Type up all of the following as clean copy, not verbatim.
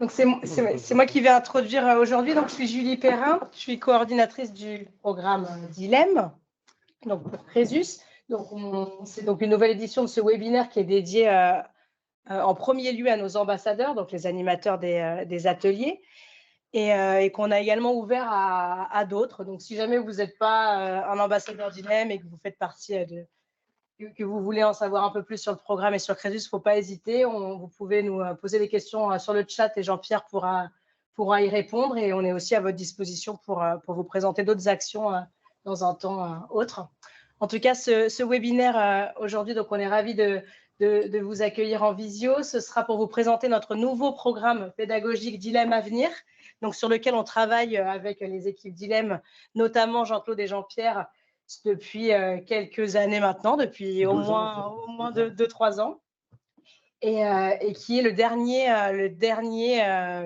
Donc, c'est moi qui vais introduire aujourd'hui. Donc, je suis Julie Perrin, je suis coordinatrice du programme Dilemme, donc pour Crésus. Donc, c'est donc une nouvelle édition de ce webinaire qui est dédié en premier lieu à nos ambassadeurs, donc les animateurs des ateliers, et qu'on a également ouvert à d'autres. Donc, si jamais vous n'êtes pas un ambassadeur Dilemme et que vous faites partie que vous voulez en savoir un peu plus sur le programme et sur Crésus, il ne faut pas hésiter. Vous pouvez nous poser des questions sur le chat et Jean-Pierre pourra y répondre. Et on est aussi à votre disposition pour vous présenter d'autres actions dans un temps autre. En tout cas, ce webinaire aujourd'hui, donc on est ravis de vous accueillir en visio. Ce sera pour vous présenter notre nouveau programme pédagogique Dilemme à venir, donc sur lequel on travaille avec les équipes Dilemme, notamment Jean-Claude et Jean-Pierre, depuis quelques années maintenant, depuis au moins 2-3 ans, et qui est le dernier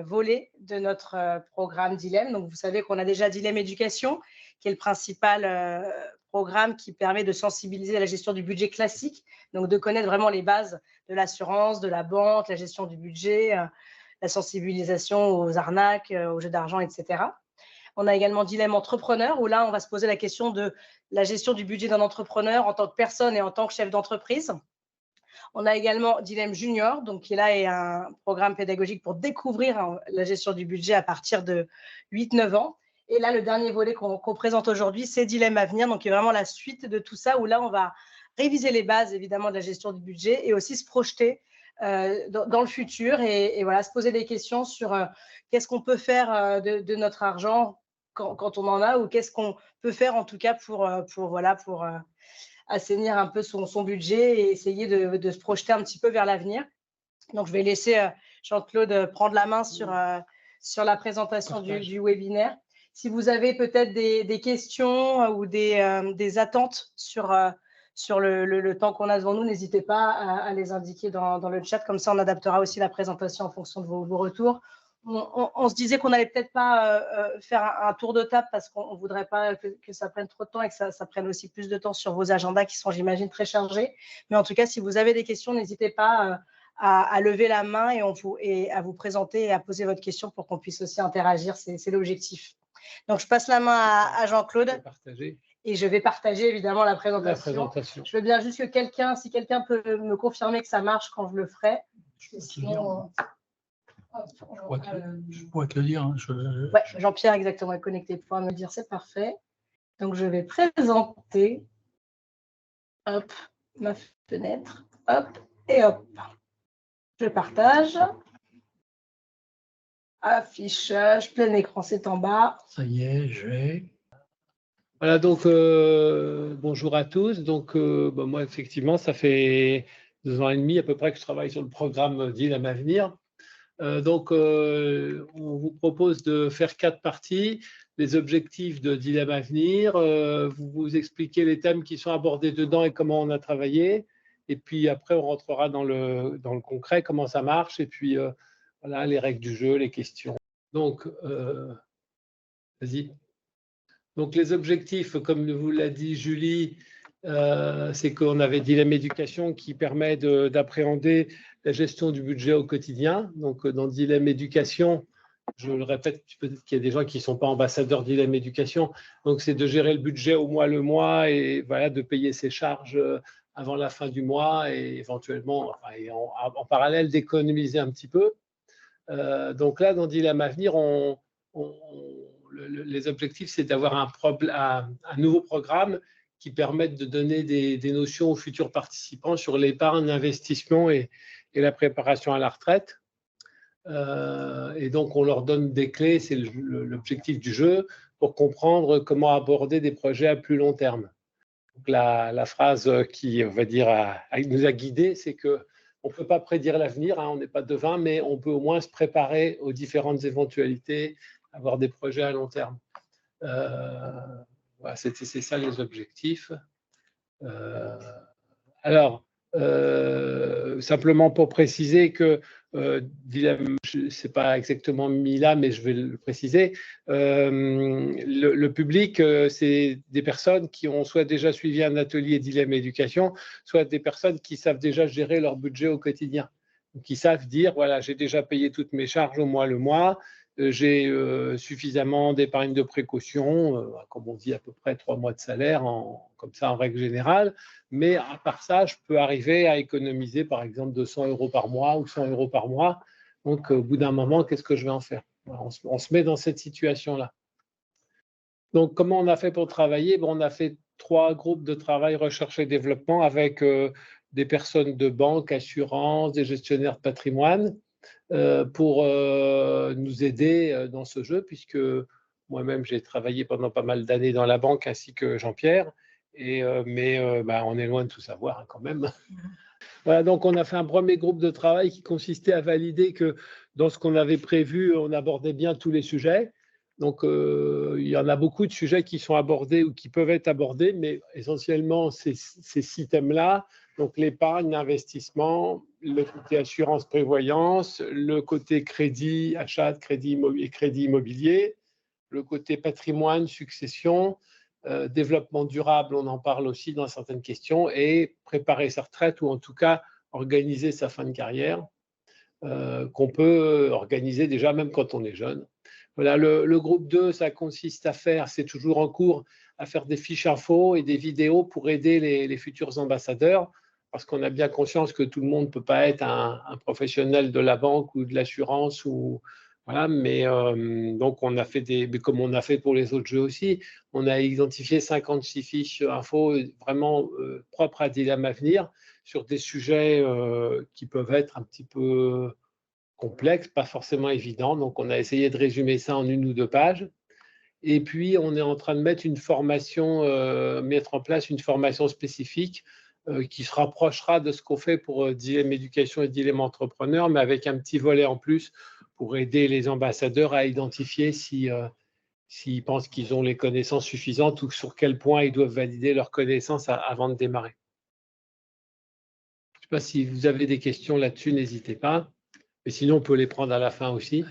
volet de notre programme Dilemme. Donc, vous savez qu'on a déjà Dilemme Éducation, qui est le principal programme qui permet de sensibiliser à la gestion du budget classique, donc de connaître vraiment les bases de l'assurance, de la banque, la gestion du budget, la sensibilisation aux arnaques, aux jeux d'argent, etc. On a également Dilemme Entrepreneur, où là, on va se poser la question de la gestion du budget d'un entrepreneur en tant que personne et en tant que chef d'entreprise. On a également Dilemme Junior, donc qui là est un programme pédagogique pour découvrir la gestion du budget à partir de 8-9 ans. Et là, le dernier volet qu'on présente aujourd'hui, c'est Dilemme à venir, donc qui est vraiment la suite de tout ça, où là, on va réviser les bases, évidemment, de la gestion du budget et aussi se projeter dans le futur et voilà, se poser des questions sur qu'est-ce qu'on peut faire de notre argent quand on en a, ou qu'est-ce qu'on peut faire en tout cas pour assainir un peu son budget et essayer de se projeter un petit peu vers l'avenir. Donc, je vais laisser Jean-Claude prendre la main sur la présentation du webinaire. Si vous avez peut-être des questions ou des attentes sur le temps qu'on a devant nous, n'hésitez pas à les indiquer dans le chat. Comme ça, on adaptera aussi la présentation en fonction de vos retours. On se disait qu'on n'allait peut-être pas faire un tour de table parce qu'on ne voudrait pas que ça prenne trop de temps et que ça prenne aussi plus de temps sur vos agendas qui sont, j'imagine, très chargés. Mais en tout cas, si vous avez des questions, n'hésitez pas à lever la main et à vous présenter et à poser votre question pour qu'on puisse aussi interagir. C'est l'objectif. Donc, je passe la main à Jean-Claude et je vais partager évidemment la présentation. Je veux bien juste que si quelqu'un peut me confirmer que ça marche quand je le ferai. Sinon, je pourrais te le dire. Hein, ouais, Jean-Pierre, exactement, est connecté. Il pourra me le dire, c'est parfait. Donc, je vais présenter ma fenêtre. Hop, et hop. Je partage. Affichage, plein écran, c'est en bas. Ça y est, j'ai. Voilà, donc bonjour à tous. Donc, moi, effectivement, ça fait 2 ans et demi à peu près que je travaille sur le programme Dilemme à venir. Donc, on vous propose de faire 4 parties. Les objectifs de Dilemme à venir, vous expliquer les thèmes qui sont abordés dedans et comment on a travaillé. Et puis après, on rentrera dans le concret, comment ça marche, et puis voilà, les règles du jeu, les questions. Donc, vas-y. Donc, les objectifs, comme vous l'a dit Julie, c'est qu'on avait Dilemme Éducation qui permet d'appréhender la gestion du budget au quotidien. Donc, dans Dilemme Éducation, je le répète, peut-être qu'il y a des gens qui ne sont pas ambassadeurs Dilemme Éducation. Donc, c'est de gérer le budget au mois le mois et voilà, de payer ses charges avant la fin du mois et éventuellement, en parallèle, d'économiser un petit peu. Donc là, dans Dilemme à venir, les objectifs, c'est d'avoir un nouveau programme qui permette de donner des notions aux futurs participants sur l'épargne, l'investissement et la préparation à la retraite. Et donc, on leur donne des clés, c'est l'objectif du jeu, pour comprendre comment aborder des projets à plus long terme. Donc, la phrase qui, on va dire, nous a guidés, c'est que on ne peut pas prédire l'avenir, hein, on n'est pas devin, mais on peut au moins se préparer aux différentes éventualités, avoir des projets à long terme. Voilà, c'est ça les objectifs. Alors, simplement pour préciser que c'est pas exactement mis là, mais je vais le préciser. Le public, c'est des personnes qui ont soit déjà suivi un atelier Dilemme Éducation, soit des personnes qui savent déjà gérer leur budget au quotidien. qui savent dire, voilà, j'ai déjà payé toutes mes charges au mois le mois, j'ai suffisamment d'épargne de précaution, comme on dit à peu près 3 mois de salaire, comme ça en règle générale. Mais à part ça, je peux arriver à économiser par exemple 200 € par mois ou 100 € par mois. Donc au bout d'un moment, qu'est-ce que je vais en faire? Voilà, on se met dans cette situation-là. Donc comment on a fait pour travailler? On a fait 3 groupes de travail recherche et développement avec des personnes de banque, assurance, des gestionnaires de patrimoine, pour nous aider dans ce jeu, puisque moi-même j'ai travaillé pendant pas mal d'années dans la banque ainsi que Jean-Pierre, mais on est loin de tout savoir quand même. Voilà, donc on a fait un premier groupe de travail qui consistait à valider que dans ce qu'on avait prévu, on abordait bien tous les sujets. Donc il y en a beaucoup de sujets qui sont abordés ou qui peuvent être abordés, mais essentiellement ces 6 thèmes-là. Donc l'épargne, l'investissement, le côté assurance prévoyance, le côté crédit, achat de crédit immobilier, le côté patrimoine, succession, développement durable, on en parle aussi dans certaines questions, et préparer sa retraite ou en tout cas organiser sa fin de carrière, qu'on peut organiser déjà même quand on est jeune. Voilà, le groupe 2, ça consiste à faire, c'est toujours en cours, à faire des fiches infos et des vidéos pour aider les futurs ambassadeurs, parce qu'on a bien conscience que tout le monde ne peut pas être un professionnel de la banque ou de l'assurance, voilà, mais donc on a fait comme on a fait pour les autres jeux aussi, on a identifié 56 fiches infos vraiment propres à Dilemme Avenir sur des sujets qui peuvent être un petit peu complexe, pas forcément évident. Donc, on a essayé de résumer ça en 1 ou 2 pages. Et puis, on est en train de mettre mettre en place une formation spécifique qui se rapprochera de ce qu'on fait pour Dilemme Éducation et Dilemme Entrepreneur, mais avec un petit volet en plus pour aider les ambassadeurs à identifier s'ils pensent qu'ils ont les connaissances suffisantes ou sur quel point ils doivent valider leurs connaissances avant de démarrer. Je ne sais pas si vous avez des questions là-dessus, n'hésitez pas. Mais sinon, on peut les prendre à la fin aussi.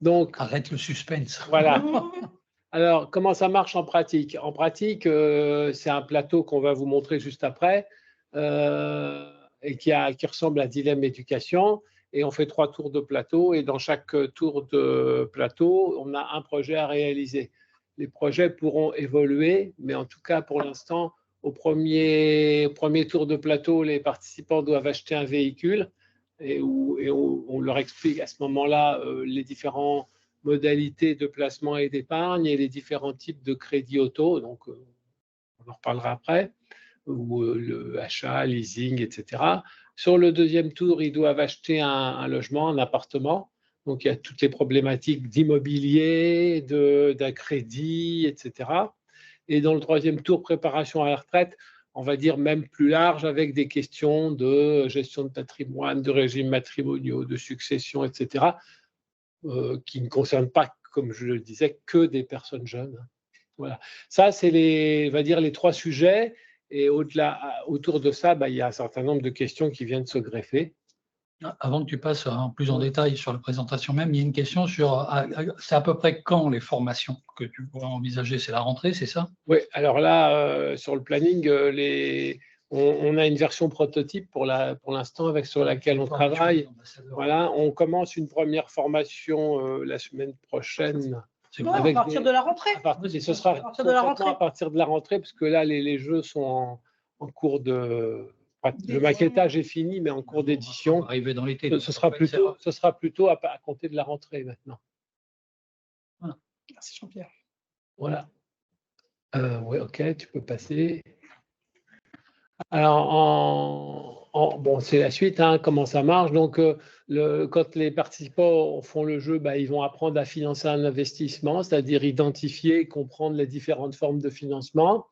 Donc, arrête le suspense. Voilà. Alors, comment ça marche en pratique? En pratique, c'est un plateau qu'on va vous montrer juste après et qui ressemble à Dilemme Éducation. Et on fait 3 tours de plateau. Et dans chaque tour de plateau, on a un projet à réaliser. Les projets pourront évoluer, mais en tout cas, pour l'instant, au premier tour de plateau, les participants doivent acheter un véhicule. Et on leur explique à ce moment-là les différentes modalités de placement et d'épargne et les différents types de crédits auto, donc on en reparlera après, ou le achat, leasing, etc. Sur le deuxième tour, ils doivent acheter un logement, un appartement, donc il y a toutes les problématiques d'immobilier, d'un crédit, etc. Et dans le troisième tour, préparation à la retraite, on va dire même plus large, avec des questions de gestion de patrimoine, de régimes matrimoniaux, de succession, etc., qui ne concernent pas, comme je le disais, que des personnes jeunes. Voilà. Ça, c'est les 3 sujets. Et autour de ça, il y a un certain nombre de questions qui viennent se greffer. Avant que tu passes plus en détail sur la présentation même, il y a une question sur c'est à peu près quand les formations que tu pourrais envisager? C'est la rentrée, c'est ça? Oui, alors là, sur le planning, on a une version prototype pour l'instant sur laquelle on travaille. Voilà, on commence une première formation la semaine prochaine. Non, à partir de la rentrée. Ce sera à partir de la rentrée, parce que là, les jeux sont en cours de… Le maquettage est fini, mais en cours d'édition. Arrivé dans l'été. Ce sera plutôt à compter de la rentrée maintenant. Voilà. Merci Jean-Pierre. Voilà. Oui, ok, tu peux passer. Alors, bon, c'est la suite, hein, comment ça marche. Donc, quand les participants font le jeu, ils vont apprendre à financer un investissement, c'est-à-dire identifier et comprendre les différentes formes de financement.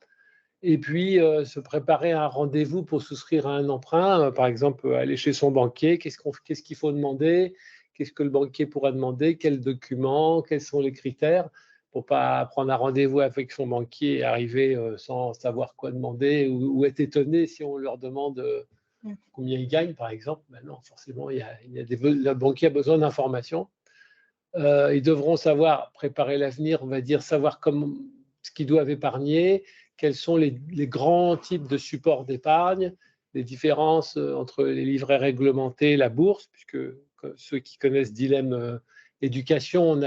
Et puis, se préparer à un rendez-vous pour souscrire à un emprunt. Par exemple, aller chez son banquier, qu'est-ce qu'il faut demander, qu'est-ce que le banquier pourra demander, quels documents, quels sont les critères, pour ne pas prendre un rendez-vous avec son banquier et arriver sans savoir quoi demander ou être étonné si on leur demande combien il gagne, par exemple. Non, forcément, le banquier a besoin d'informations. Ils devront savoir préparer l'avenir, on va dire, savoir ce qu'ils doivent épargner, quels sont les grands types de supports d'épargne, les différences entre les livrets réglementés et la bourse, puisque ceux qui connaissent Dilemme Éducation,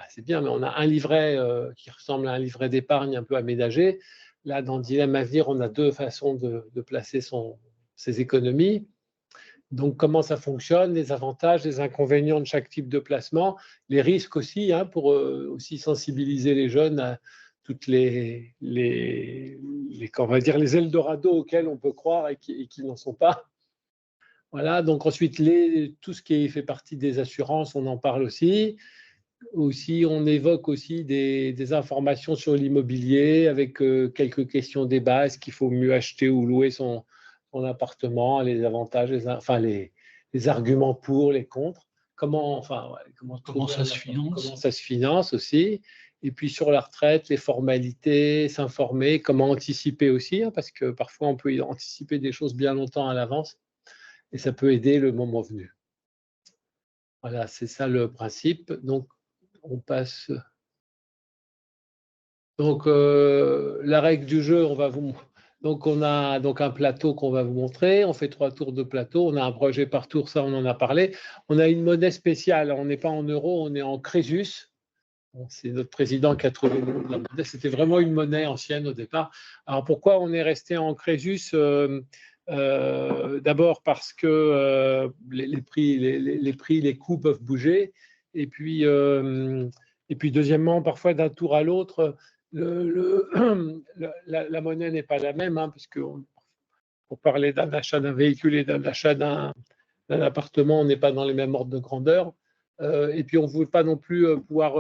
c'est bien, mais on a un livret qui ressemble à un livret d'épargne un peu aménagé. Là, dans Dilemme Avenir, on a deux façons de placer ses économies. Donc, comment ça fonctionne, les avantages, les inconvénients de chaque type de placement, les risques aussi, pour aussi sensibiliser les jeunes à toutes les Eldorado auxquels on peut croire et qui n'en sont pas. Voilà, donc ensuite, tout ce qui fait partie des assurances, on en parle aussi. Aussi, on évoque aussi des informations sur l'immobilier avec quelques questions débat. Est-ce qu'il faut mieux acheter ou louer son appartement, les avantages, les arguments pour, les contre. Comment ça se finance aussi. Et puis sur la retraite, les formalités, s'informer, comment anticiper aussi, parce que parfois on peut anticiper des choses bien longtemps à l'avance et ça peut aider le moment venu. Voilà, c'est ça le principe. Donc, on passe. Donc, la règle du jeu, donc on a un plateau qu'on va vous montrer. On fait 3 tours de plateau. On a un projet par tour, ça on en a parlé. On a une monnaie spéciale. On n'est pas en euros, on est en Crésus. Bon, c'est notre président qui a trouvé le nom de la monnaie. C'était vraiment une monnaie ancienne au départ. Alors pourquoi on est resté en Crésus? D'abord parce que les prix, les coûts peuvent bouger. Et puis deuxièmement, parfois d'un tour à l'autre, la monnaie n'est pas la même, parce que pour parler d'un achat d'un véhicule et d'un achat d'un appartement, on n'est pas dans les mêmes ordres de grandeur. Et puis on ne veut pas non plus pouvoir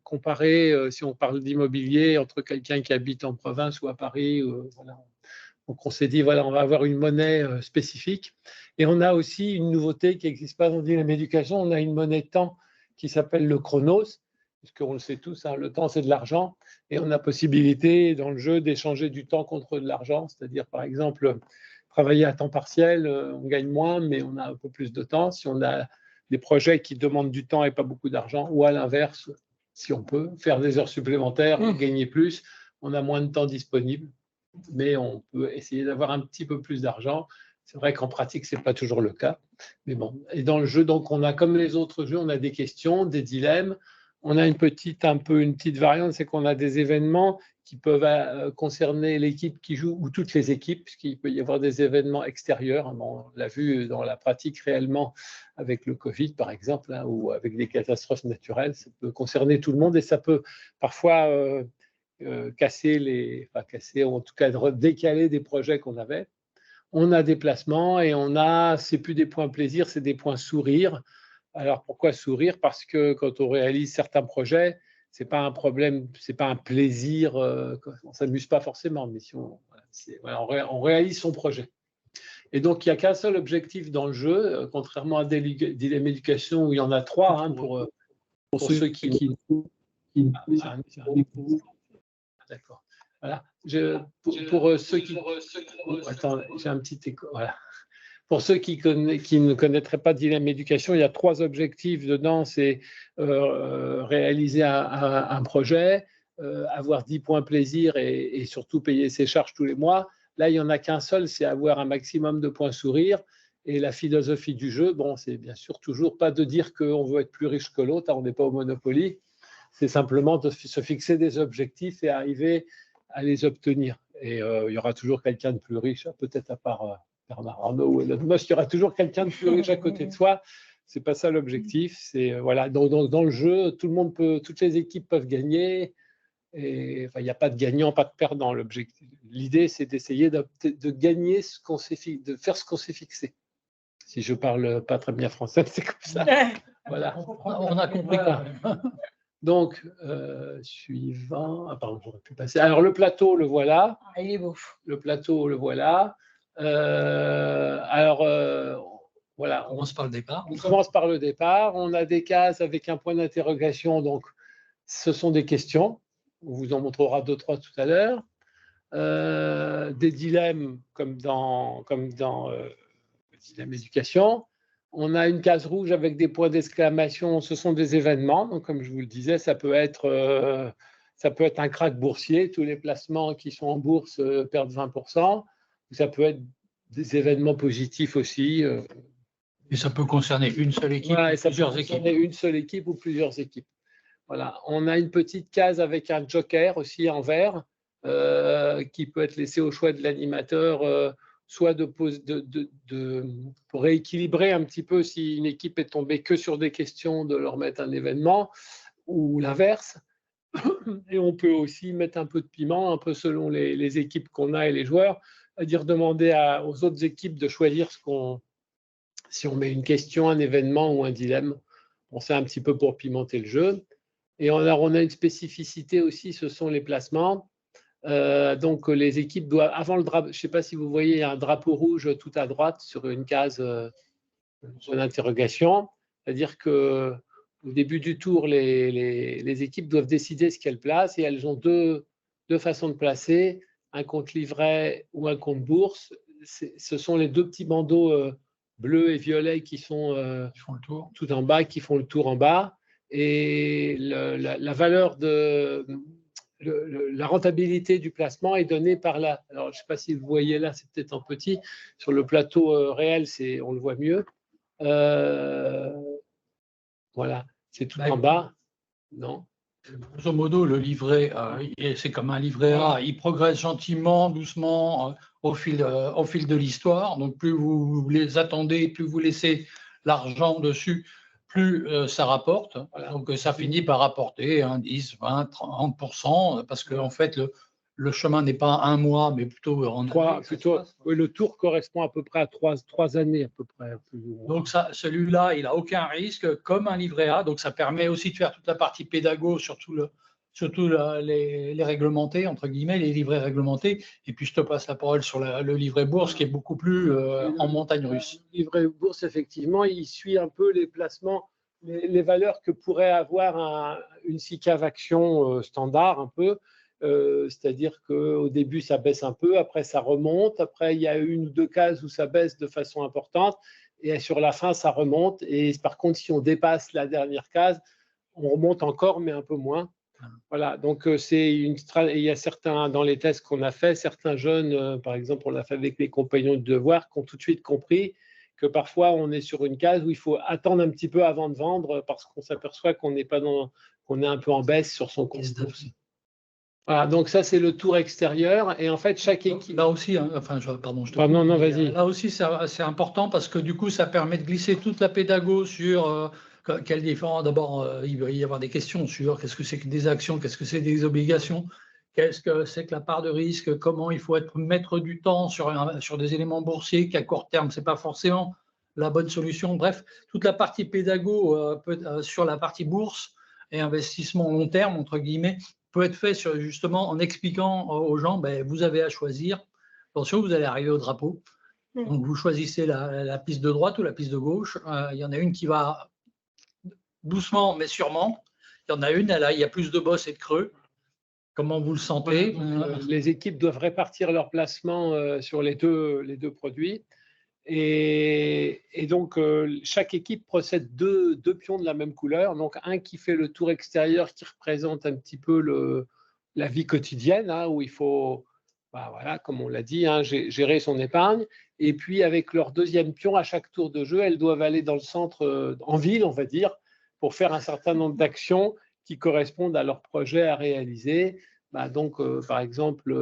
comparer, si on parle d'immobilier, entre quelqu'un qui habite en province ou à Paris. Voilà. Donc on s'est dit, voilà, on va avoir une monnaie spécifique. Et on a aussi une nouveauté qui n'existe pas dans Dilemme Éducation. On a une monnaie temps qui s'appelle le Chronos, puisqu'on le sait tous, le temps c'est de l'argent. Et on a possibilité dans le jeu d'échanger du temps contre de l'argent. C'est-à-dire, par exemple, travailler à temps partiel, on gagne moins, mais on a un peu plus de temps. Si on a des projets qui demandent du temps et pas beaucoup d'argent, ou à l'inverse, si on peut faire des heures supplémentaires, gagner plus, on a moins de temps disponible, mais on peut essayer d'avoir un petit peu plus d'argent. C'est vrai qu'en pratique, ce n'est pas toujours le cas, mais bon. Et dans le jeu, donc, on a, comme les autres jeux, on a des questions, des dilemmes. On a une petite variante, c'est qu'on a des événements qui peuvent concerner l'équipe qui joue ou toutes les équipes, puisqu'il peut y avoir des événements extérieurs. On l'a vu dans la pratique réellement avec le Covid, par exemple, ou avec des catastrophes naturelles. Ça peut concerner tout le monde et ça peut parfois casser, ou en tout cas décaler des projets qu'on avait. On a des placements et c'est plus des points plaisir, c'est des points sourire. Alors pourquoi sourire? Parce que quand on réalise certains projets, c'est pas un problème, c'est pas un plaisir, on s'amuse pas forcément, mais si on réalise son projet. Et donc il n'y a qu'un seul objectif dans le jeu, contrairement à Dilemme Éducation où il y en a 3 pour ceux qui d'accord. Voilà. Pour ceux qui attends, j'ai un petit écho. Voilà. Pour ceux qui ne connaîtraient pas Dilemme Éducation, il y a 3 objectifs dedans. C'est réaliser un projet, avoir 10 points plaisir et surtout payer ses charges tous les mois. Là, il n'y en a qu'un seul, c'est avoir un maximum de points sourire. Et la philosophie du jeu, c'est bien sûr toujours pas de dire qu'on veut être plus riche que l'autre, on n'est pas au Monopoly. C'est simplement de se fixer des objectifs et arriver à les obtenir. Et il y aura toujours quelqu'un de plus riche, peut-être à part Bernard Arnault ou Elon Musk, il y aura toujours quelqu'un de plus riche à côté de soi. C'est pas ça l'objectif. C'est voilà. Dans le jeu, toutes les équipes peuvent gagner. Et il n'y a pas de gagnant, pas de perdant. L'idée, c'est d'essayer de gagner de faire ce qu'on s'est fixé. Si je parle pas très bien français, c'est comme ça. Voilà. On a compris quoi. Donc, suivant. Ah, pardon, j'aurais pu passer. Alors, le plateau, le voilà. Ah, il est beau. Le plateau, le voilà. Voilà. On commence par le départ. On commence par le départ. On a des cases avec un point d'interrogation. Donc, ce sont des questions. On vous en montrera 2-3 tout à l'heure. Des dilemmes comme dans Dilemme Éducation. On a une case rouge avec des points d'exclamation, ce sont des événements. Donc, comme je vous le disais, ça peut être un krach boursier, tous les placements qui sont en bourse perdent 20%. Ça peut être des événements positifs aussi. Et ça peut concerner une seule équipe, Voilà, et ça plusieurs peut équipes. concerner une seule équipe ou plusieurs équipes. Voilà. On a une petite case avec un joker aussi en vert qui peut être laissé au choix de l'animateur, soit pour rééquilibrer un petit peu si une équipe est tombée que sur des questions, de leur mettre un événement, ou l'inverse. Et on peut aussi mettre un peu de piment, un peu selon les équipes qu'on a et les joueurs, c'est-à-dire demander aux autres équipes de choisir si on met une question, un événement ou un dilemme. Bon, c'est un petit peu pour pimenter le jeu. Et on a une spécificité aussi, ce sont les placements. Donc les équipes doivent, avant le drapeau, je ne sais pas si vous voyez, il y a un drapeau rouge tout à droite sur une case d'interrogation. C'est-à-dire que au début du tour, les équipes doivent décider ce qu'elles placent et elles ont deux façons de placer, un compte livret ou un compte bourse. Ce sont les deux petits bandeaux bleus et violets qui font le tour tout en bas, qui font le tour en bas. Et la valeur la rentabilité du placement est donnée par là. Alors, je ne sais pas si vous voyez là, c'est peut-être en petit. Sur le plateau réel, on le voit mieux. Voilà, c'est tout en bas. Non. Grosso modo, le livret, c'est comme un livret A, il progresse gentiment, doucement au fil de l'histoire. Donc, plus vous les attendez, plus vous laissez l'argent dessus, plus ça rapporte. Voilà. Donc, ça finit par rapporter 10, 20, 30%, parce qu'en fait, le chemin n'est pas un mois, mais plutôt en années. Oui, le tour correspond à peu près à 3 années, à peu près. Donc, celui-là, il n'a aucun risque, comme un livret A. Donc, ça permet aussi de faire toute la partie pédago, surtout les réglementés, entre guillemets, les livrets réglementés. Et puis, je te passe la parole sur le livret bourse, qui est beaucoup plus en montagne russe. Le livret bourse, effectivement, il suit un peu les placements, les valeurs que pourrait avoir une SICAV action standard, un peu. C'est-à-dire qu'au début, ça baisse un peu, après, ça remonte. Après, il y a une ou deux cases où ça baisse de façon importante. Et sur la fin, ça remonte. Et par contre, si on dépasse la dernière case, on remonte encore, mais un peu moins. Voilà, donc il y a certains, dans les tests qu'on a fait, certains jeunes, par exemple, on l'a fait avec les compagnons de devoir, qui ont tout de suite compris que parfois on est sur une case où il faut attendre un petit peu avant de vendre parce qu'on s'aperçoit qu'on est un peu en baisse sur son compte bourse. Voilà, donc ça c'est le tour extérieur et en fait chaque équipe. Là aussi, non, vas-y. Là aussi c'est important parce que du coup ça permet de glisser toute la pédago sur quel différent. D'abord, il va y avoir des questions sur qu'est-ce que c'est que des actions, qu'est-ce que c'est des obligations, qu'est-ce que c'est que la part de risque, comment il faut être maître du temps sur des éléments boursiers qu'à court terme c'est pas forcément la bonne solution. Bref, toute la partie pédago sur la partie bourse et investissement long terme entre guillemets peut être fait justement en expliquant aux gens, vous avez à choisir. Attention, vous allez arriver au drapeau. Donc, vous choisissez la piste de droite ou la piste de gauche. Il y en a une qui va doucement, mais sûrement. Il y en a une, il y a plus de bosses et de creux. Comment vous le sentez? Les équipes doivent répartir leur placement sur les deux produits. Et donc, chaque équipe possède deux pions de la même couleur. Donc, un qui fait le tour extérieur qui représente un petit peu la vie quotidienne, où il faut, voilà, comme on l'a dit, gérer son épargne. Et puis, avec leur deuxième pion, à chaque tour de jeu, elles doivent aller dans le centre, en ville, on va dire, pour faire un certain nombre d'actions qui correspondent à leur projet à réaliser. Donc, par exemple,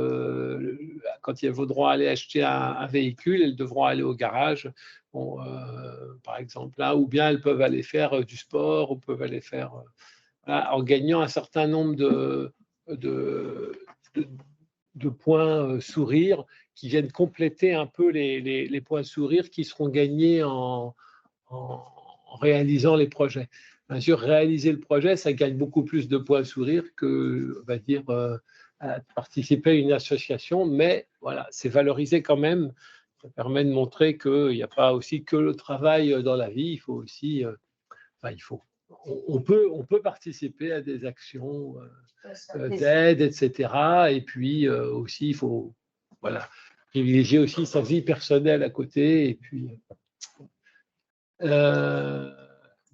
quand elles voudront aller acheter un véhicule, elles devront aller au garage, par exemple, là, ou bien elles peuvent aller faire du sport, ou peuvent aller faire, en gagnant un certain nombre de points sourire qui viennent compléter un peu les points sourire qui seront gagnés en réalisant les projets. Bien sûr, réaliser le projet, ça gagne beaucoup plus de points sourire que, on va dire, participer à une association, mais voilà, c'est valorisé quand même. Ça permet de montrer qu'il n'y a pas aussi que le travail dans la vie, il faut aussi, on peut participer à des actions d'aide, etc. Et puis aussi, il faut privilégier aussi sa vie personnelle à côté. Et puis,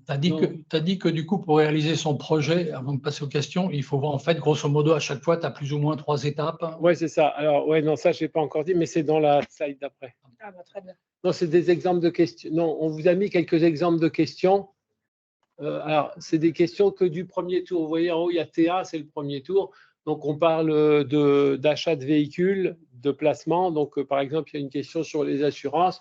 Tu as dit que du coup, pour réaliser son projet, avant de passer aux questions, il faut en fait, grosso modo, à chaque fois, tu as plus ou moins 3 étapes. Oui, c'est ça. Alors, non, ça, je n'ai pas encore dit, mais c'est dans la slide d'après. Ah, bah, très bien. Non, c'est des exemples de questions. Non, on vous a mis quelques exemples de questions. Alors, c'est des questions que du premier tour. Vous voyez en haut, il y a TA, c'est le premier tour. Donc, on parle d'achat de véhicules, de placement. Donc, par exemple, il y a une question sur les assurances.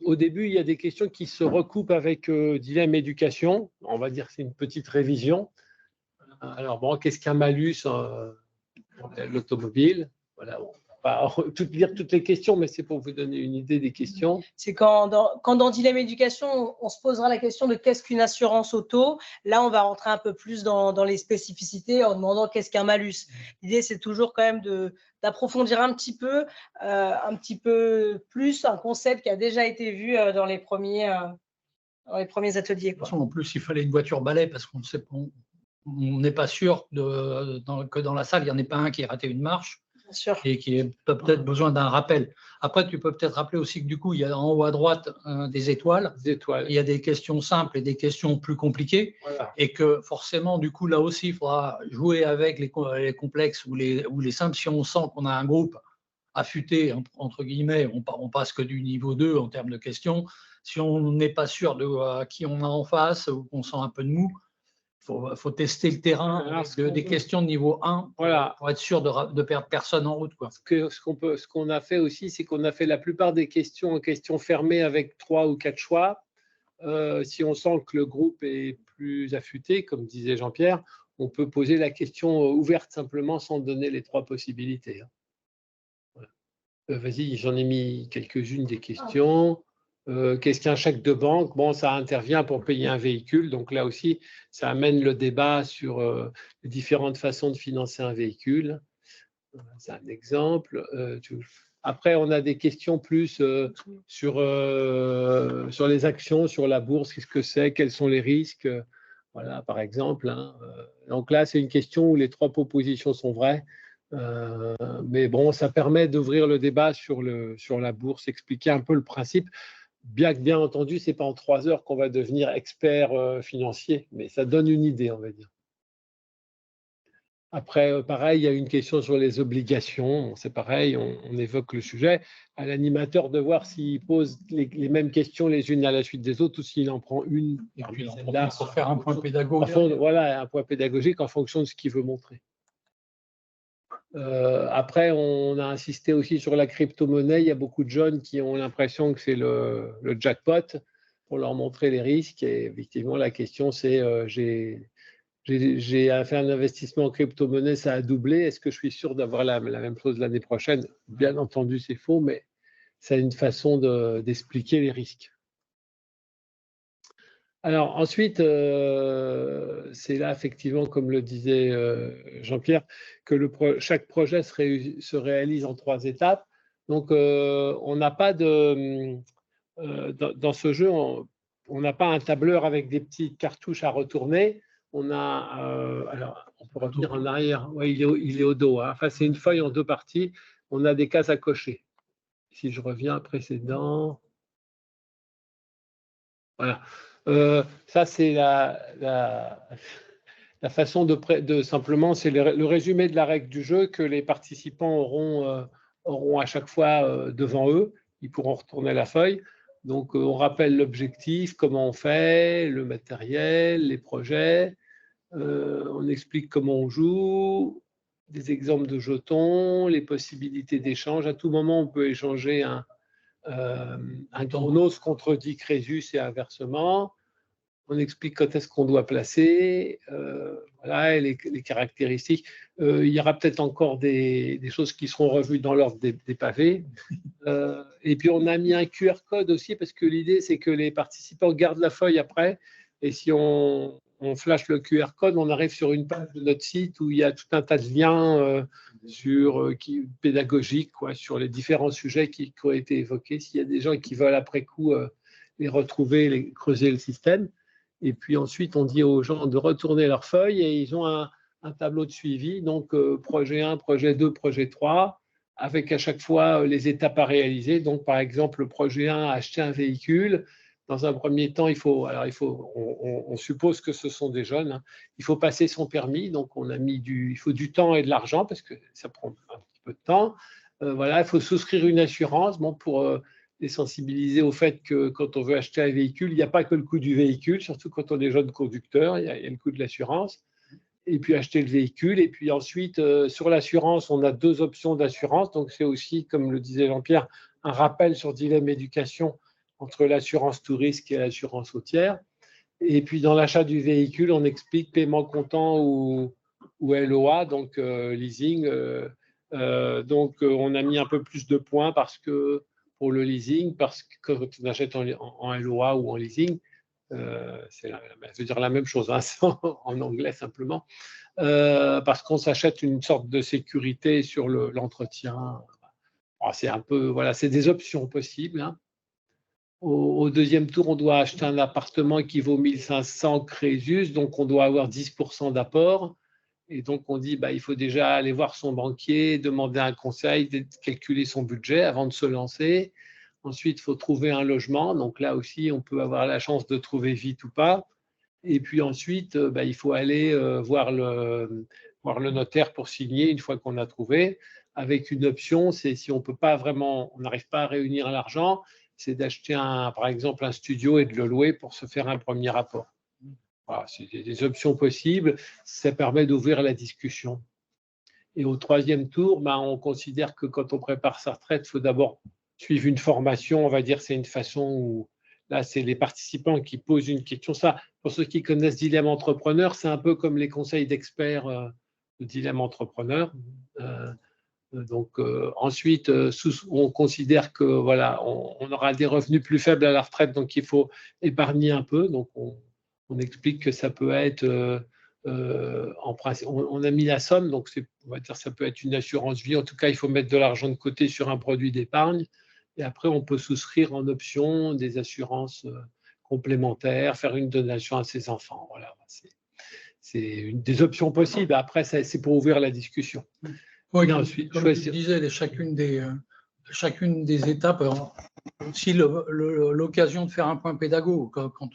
Au début, il y a des questions qui se recoupent avec dilemme éducation. On va dire que c'est une petite révision. Alors, bon, qu'est-ce qu'un malus l'automobile? Voilà, bon, pas lire toutes les questions, mais c'est pour vous donner une idée des questions. C'est quand dans Dilemme Éducation, on se posera la question de qu'est-ce qu'une assurance auto. Là, on va rentrer un peu plus dans les spécificités en demandant qu'est-ce qu'un malus. L'idée, c'est toujours quand même d'approfondir un petit peu plus un concept qui a déjà été vu dans les premiers ateliers. De toute façon, en plus, il fallait une voiture balai parce qu'on n'est pas sûr que dans la salle, il n'y en ait pas un qui ait raté une marche. Sûr. Et qui a peut-être besoin d'un rappel. Après, tu peux peut-être rappeler aussi que du coup, il y a en haut à droite des étoiles. Il y a des questions simples et des questions plus compliquées. Voilà. Et que forcément, du coup, là aussi, il faudra jouer avec les complexes ou les simples. Si on sent qu'on a un groupe affûté, entre guillemets, on passe que du niveau 2 en termes de questions. Si on n'est pas sûr de qui on a en face ou qu'on sent un peu de mou, il faut tester le terrain avec des questions de niveau 1 pour être sûr de perdre personne en route. Quoi. Ce qu'on a fait aussi, c'est qu'on a fait la plupart des questions en questions fermées avec 3 ou 4 choix. Si on sent que le groupe est plus affûté, comme disait Jean-Pierre, on peut poser la question ouverte simplement sans donner les 3 possibilités. Voilà. Vas-y, j'en ai mis quelques-unes des questions. Qu'est-ce qu'un chèque de banque? Bon, ça intervient pour payer un véhicule. Donc là aussi, ça amène le débat sur les différentes façons de financer un véhicule. C'est un exemple. Après, on a des questions plus sur les actions, sur la bourse. Qu'est-ce que c'est? Quels sont les risques? Voilà, par exemple. Hein. Donc là, c'est une question où les 3 propositions sont vraies. Mais bon, ça permet d'ouvrir le débat sur la bourse, expliquer un peu le principe. Bien que, bien entendu, ce n'est pas en 3 heures qu'on va devenir expert financier, mais ça donne une idée, on va dire. Après, pareil, il y a une question sur les obligations. C'est pareil, on évoque le sujet. À l'animateur de voir s'il pose les mêmes questions les unes à la suite des autres ou s'il en prend une. Et puis, là, pour faire un point pédagogique. Voilà, un point pédagogique en fonction de ce qu'il veut montrer. Après, on a insisté aussi sur la crypto-monnaie. Il y a beaucoup de jeunes qui ont l'impression que c'est le jackpot pour leur montrer les risques. Et effectivement, la question, c'est j'ai fait un investissement en crypto-monnaie, ça a doublé. Est-ce que je suis sûr d'avoir la même chose l'année prochaine? Bien entendu, c'est faux, mais c'est une façon d'expliquer les risques. Alors ensuite, c'est là effectivement, comme le disait Jean-Pierre, que chaque projet se réalise en 3 étapes. Donc on n'a pas dans ce jeu, on n'a pas un tableur avec des petites cartouches à retourner. On a, alors on peut revenir en arrière. Ouais, il est au dos. Hein. Enfin, c'est une feuille en 2 parties. On a des cases à cocher. Si je reviens précédent, voilà. Ça, c'est la façon de simplement, c'est le résumé de la règle du jeu que les participants auront à chaque fois devant eux. Ils pourront retourner la feuille. Donc, on rappelle l'objectif, comment on fait, le matériel, les projets. On explique comment on joue, des exemples de jetons, les possibilités d'échange. À tout moment, on peut échanger un Chronos contre dit Crésus et inversement. On explique quand est-ce qu'on doit placer, voilà, et les caractéristiques. Il y aura peut-être encore des choses qui seront revues dans l'ordre des pavés. Et puis on a mis un QR code aussi parce que l'idée c'est que les participants gardent la feuille après et si on flash le QR code, on arrive sur une page de notre site où il y a tout un tas de liens pédagogiques sur les différents sujets qui ont été évoqués. S'il y a des gens qui veulent après coup les retrouver, creuser le système. Et puis ensuite, on dit aux gens de retourner leur feuille et ils ont un tableau de suivi, donc projet 1, projet 2, projet 3, avec à chaque fois les étapes à réaliser. Donc par exemple, le projet 1, acheter un véhicule. Dans un premier temps, on suppose que ce sont des jeunes, hein. Il faut passer son permis, donc il faut du temps et de l'argent parce que ça prend un petit peu de temps. Voilà, il faut souscrire une assurance. Bon, pour les sensibiliser au fait que quand on veut acheter un véhicule, il n'y a pas que le coût du véhicule, surtout quand on est jeune conducteur, il y a le coût de l'assurance. Et puis acheter le véhicule. Et puis ensuite, sur l'assurance, on a 2 options d'assurance. Donc c'est aussi, comme le disait Jean-Pierre, un rappel sur Dilemme Éducation entre l'assurance tout risque et l'assurance routière. Et puis dans l'achat du véhicule, on explique paiement comptant ou LOA, donc leasing. Donc on a mis un peu plus de points pour le leasing, parce que quand on achète en LOA ou en leasing, c'est je veux dire la même chose, hein, en anglais simplement, parce qu'on s'achète une sorte de sécurité sur l'entretien. C'est un peu, voilà, c'est des options possibles, hein. Au deuxième tour, on doit acheter un appartement qui vaut 1500 Crésus, donc on doit avoir 10% d'apport. Et donc on dit, il faut déjà aller voir son banquier, demander un conseil, calculer son budget avant de se lancer. Ensuite, il faut trouver un logement. Donc là aussi, on peut avoir la chance de trouver vite ou pas. Et puis ensuite, il faut aller voir le notaire pour signer une fois qu'on a trouvé. Avec une option, c'est si on n'arrive pas à réunir l'argent, c'est d'acheter par exemple un studio et de le louer pour se faire un premier rapport. Voilà, c'est des options possibles. Ça permet d'ouvrir la discussion. Et au troisième tour, on considère que quand on prépare sa retraite, il faut d'abord suivre une formation. On va dire c'est une façon où là, c'est les participants qui posent une question. Ça, pour ceux qui connaissent Dilemme Entrepreneur, c'est un peu comme les conseils d'experts de Dilemme Entrepreneur. Ensuite, on considère que voilà, on aura des revenus plus faibles à la retraite, donc il faut épargner un peu. Donc on explique que ça peut être en principe, on a mis la somme, donc on va dire ça peut être une assurance vie. En tout cas, il faut mettre de l'argent de côté sur un produit d'épargne. Et après, on peut souscrire en option des assurances complémentaires, faire une donation à ses enfants. Voilà, c'est des options possibles. Après, c'est pour ouvrir la discussion. Oui, comme tu disais, chacune des étapes, aussi l'occasion de faire un point pédago. Quand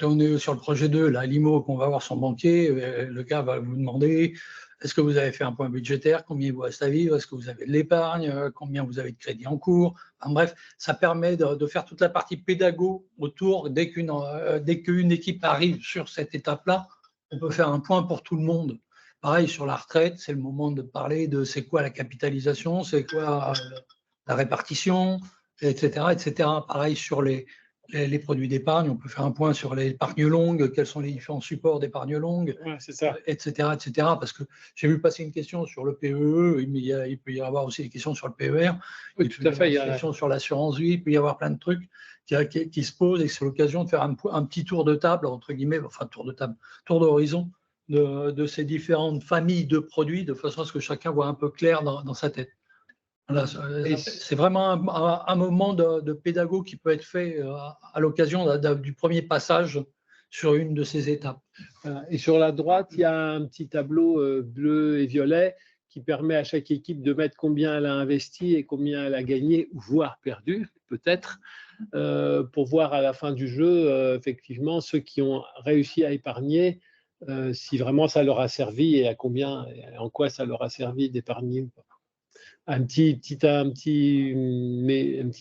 on est sur le projet 2, là, l'IMO, qu'on va voir son banquier, le gars va vous demander est-ce que vous avez fait un point budgétaire, combien il vous reste à vivre, est-ce que vous avez de l'épargne, combien vous avez de crédit en cours. Enfin, bref, ça permet de faire toute la partie pédago autour. Dès qu'une équipe arrive sur cette étape-là, on peut faire un point pour tout le monde. Pareil, sur la retraite, c'est le moment de parler de c'est quoi la capitalisation, c'est quoi la répartition, etc., etc. Pareil, sur les produits d'épargne, on peut faire un point sur l'épargne longue, quels sont les différents supports d'épargne longue, c'est ça. etc., etc. Parce que j'ai vu passer une question sur le PEE, mais il peut y avoir aussi des questions sur le PER, oui, tout à fait. Il y a des questions sur l'assurance vie, il peut y avoir plein de trucs qui se posent, et c'est l'occasion de faire un petit tour de table, entre guillemets, enfin tour de table, tour d'horizon, de ces différentes familles de produits, de façon à ce que chacun voit un peu clair dans sa tête. Voilà, c'est vraiment un moment de pédago qui peut être fait à l'occasion du premier passage sur une de ces étapes. Et sur la droite, il y a un petit tableau bleu et violet qui permet à chaque équipe de mettre combien elle a investi et combien elle a gagné, voire perdu, peut-être, pour voir à la fin du jeu, effectivement, ceux qui ont réussi à épargner, si vraiment ça leur a servi et en quoi ça leur a servi d'épargner. Un petit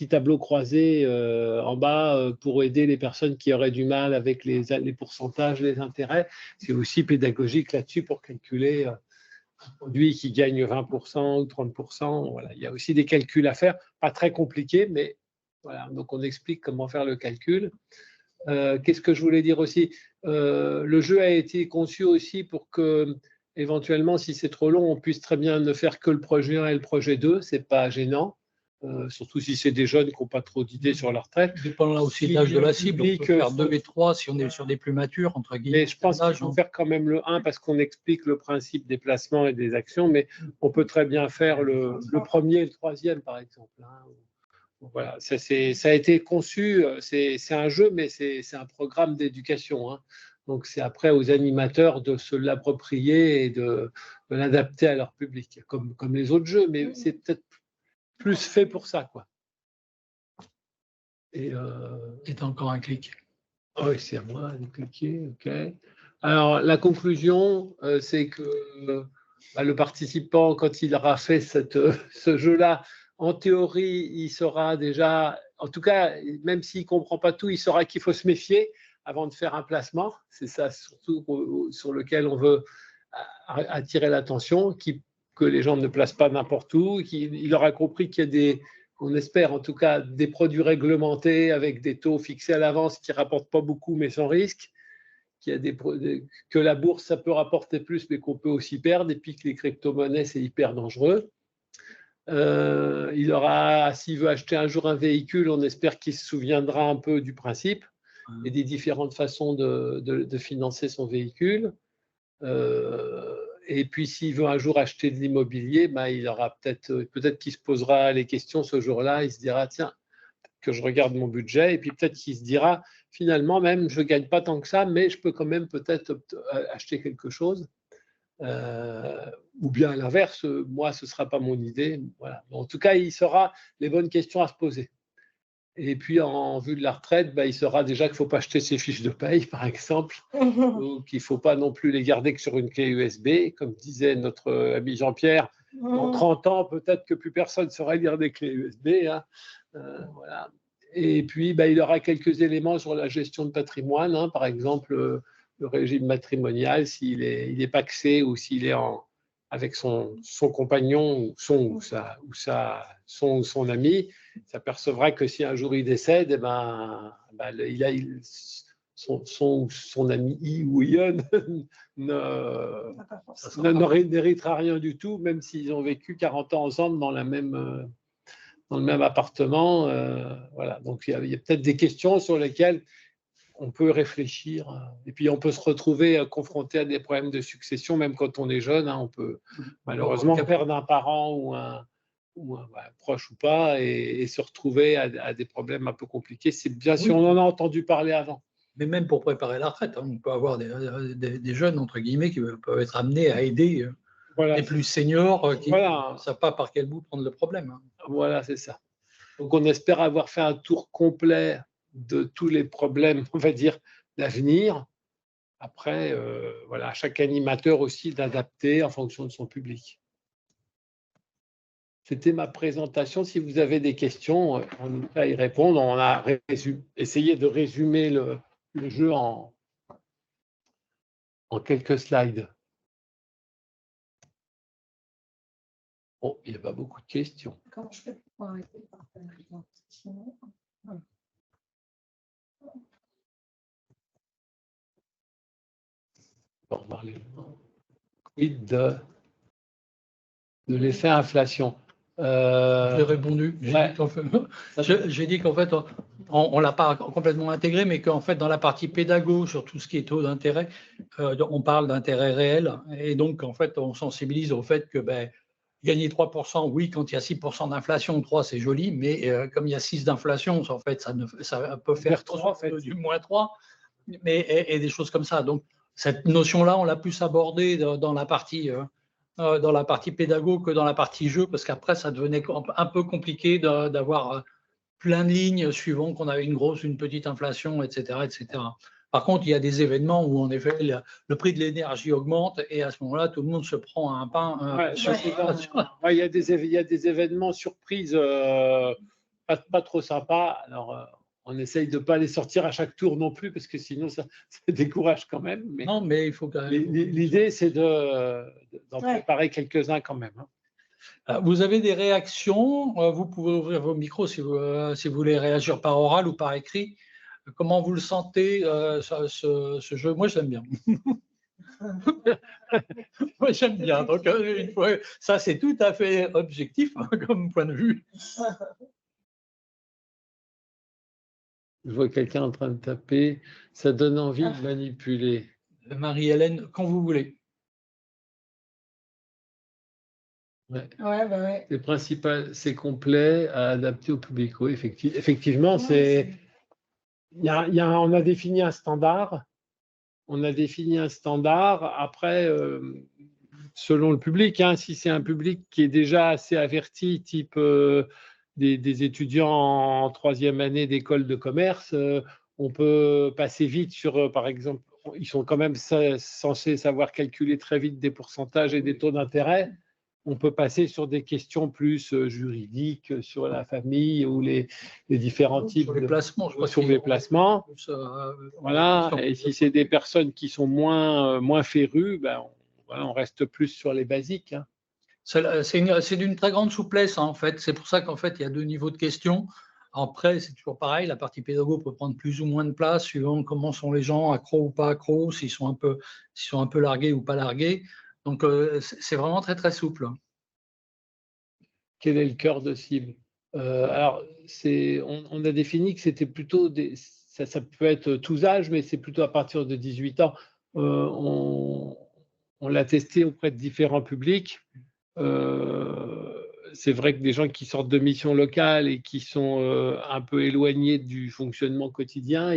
tableau croisé en bas pour aider les personnes qui auraient du mal avec les pourcentages, les intérêts. C'est aussi pédagogique là-dessus pour calculer un produit qui gagne 20% ou 30%. Voilà. Il y a aussi des calculs à faire, pas très compliqués, mais voilà. Donc on explique comment faire le calcul. Qu'est-ce que je voulais dire aussi? Le jeu a été conçu aussi pour que, éventuellement, si c'est trop long, on puisse très bien ne faire que le projet 1 et le projet 2. Ce n'est pas gênant, surtout si c'est des jeunes qui n'ont pas trop d'idées sur la retraite. Dépend là aussi de l'âge de la cible. On peut faire 2 et 3 si on est sur des plus matures, entre guillemets. Mais je pense qu'il faut faire quand même le 1 parce qu'on explique le principe des placements et des actions, mais on peut très bien faire le premier et le troisième, par exemple. Voilà, ça a été conçu, c'est un jeu, mais c'est un programme d'éducation. Donc, c'est après aux animateurs de se l'approprier et de l'adapter à leur public, comme les autres jeux, mais c'est peut-être plus fait pour ça, quoi. Et t'as encore un clic. Oui, c'est à moi de cliquer, OK. Alors, la conclusion, c'est que le participant, quand il aura fait ce jeu-là, En théorie, il saura déjà, en tout cas, même s'il ne comprend pas tout, il saura qu'il faut se méfier avant de faire un placement. C'est ça surtout sur lequel on veut attirer l'attention, que les gens ne placent pas n'importe où. Il aura compris qu'il y a des, on espère en tout cas, des produits réglementés avec des taux fixés à l'avance qui ne rapportent pas beaucoup mais sans risque. Qu'il y a que la bourse, ça peut rapporter plus, mais qu'on peut aussi perdre, et puis que les crypto-monnaies, c'est hyper dangereux. Il aura, s'il veut acheter un jour un véhicule, on espère qu'il se souviendra un peu du principe et des différentes façons de financer son véhicule. Et puis, s'il veut un jour acheter de l'immobilier, ben, il aura peut-être qu'il se posera les questions ce jour-là. Il se dira, tiens, que je regarde mon budget, et puis peut-être qu'il se dira, finalement, même, je ne gagne pas tant que ça, mais je peux quand même peut-être acheter quelque chose. Ou bien à l'inverse, moi, ce ne sera pas mon idée. Voilà. En tout cas, il saura les bonnes questions à se poser. Et puis, en vue de la retraite, il saura déjà qu'il ne faut pas acheter ses fiches de paye, par exemple, ou qu'il ne faut pas non plus les garder que sur une clé USB. Comme disait notre ami Jean-Pierre, dans 30 ans, peut-être que plus personne ne saura lire des clés USB. Hein. Voilà. Et puis, il aura quelques éléments sur la gestion de patrimoine, hein, par exemple le régime matrimonial, s'il est pacsé ou s'il est avec son compagnon ou son ami, s'apercevra que si un jour il décède, son ami I ou Ion n'héritera rien du tout, même s'ils ont vécu 40 ans ensemble dans le même appartement. Voilà. Donc, il y a peut-être des questions sur lesquelles on peut réfléchir. Et puis, on peut se retrouver confronté à des problèmes de succession, même quand on est jeune. Hein, on peut malheureusement perdre un parent ou un proche ou pas, et se retrouver à des problèmes un peu compliqués. C'est bien si on en a entendu parler avant. Mais même pour préparer la retraite, hein, on peut avoir des jeunes, entre guillemets, qui peuvent être amenés à aider les plus seniors qui ne savent pas par quel bout prendre le problème. Hein. Voilà, c'est ça. Donc, on espère avoir fait un tour complet de tous les problèmes, on va dire, d'avenir. Après, à chaque animateur aussi d'adapter en fonction de son public. C'était ma présentation. Si vous avez des questions, on va y répondre. On a essayé de résumer le jeu en quelques slides. Bon, il n'y a pas beaucoup de questions. Comment je fais pour arrêter de partager? On va parler de l'effet inflation. J'ai répondu. J'ai dit qu'en fait, on ne l'a pas complètement intégré, mais qu'en fait, dans la partie pédago, sur tout ce qui est taux d'intérêt, on parle d'intérêt réel. Et donc, en fait, on sensibilise au fait que gagner 3%, oui, quand il y a 6% d'inflation, 3, c'est joli, mais comme il y a 6 d'inflation, en fait, ça peut faire 3, du moins 3, et des choses comme ça. Donc, cette notion-là, on l'a plus abordée dans la partie pédago que dans la partie jeu, parce qu'après, ça devenait un peu compliqué d'avoir plein de lignes suivant qu'on avait une grosse, une petite inflation, etc., etc. Par contre, il y a des événements où, en effet, le prix de l'énergie augmente et à ce moment-là, tout le monde se prend un pain. Il y a des événements surprises pas trop sympas. Alors, on essaye de ne pas les sortir à chaque tour non plus, parce que sinon, ça décourage quand même. Mais non, mais il faut quand même. L'idée, c'est d'en préparer quelques-uns quand même. Hein. Vous avez des réactions. Vous pouvez ouvrir vos micros si vous voulez réagir par oral ou par écrit. Comment vous le sentez, ce jeu? Moi, j'aime bien. Moi, j'aime bien. Donc, ça, c'est tout à fait objectif comme point de vue. Je vois quelqu'un en train de taper. Ça donne envie de manipuler. Marie-Hélène, quand vous voulez. Ouais. C'est principal, c'est complet, à adapter au public. Oui, effectivement, on a défini un standard. Après, selon le public, hein, si c'est un public qui est déjà assez averti, type des étudiants en 3e année d'école de commerce, on peut passer vite sur, par exemple, ils sont quand même censés savoir calculer très vite des pourcentages et des taux d'intérêt. on peut passer sur des questions plus juridiques, sur la famille ou les différents types sur les placements, je crois sur les placements. Plus, voilà. Et si c'est des personnes qui sont moins férues, ben, voilà, on reste plus sur les basiques. Hein. C'est d'une très grande souplesse, hein, en fait. C'est pour ça qu'en fait, il y a 2 niveaux de questions. Après, c'est toujours pareil, la partie pédago peut prendre plus ou moins de place suivant comment sont les gens, accros ou pas accros, s'ils sont un peu largués ou pas largués. Donc, c'est vraiment très, très souple. Quel est le cœur de cible? Alors, on a défini que c'était plutôt ça peut être tous âges, mais c'est plutôt à partir de 18 ans. On l'a testé auprès de différents publics. C'est vrai que des gens qui sortent de missions locales et qui sont un peu éloignés du fonctionnement quotidien,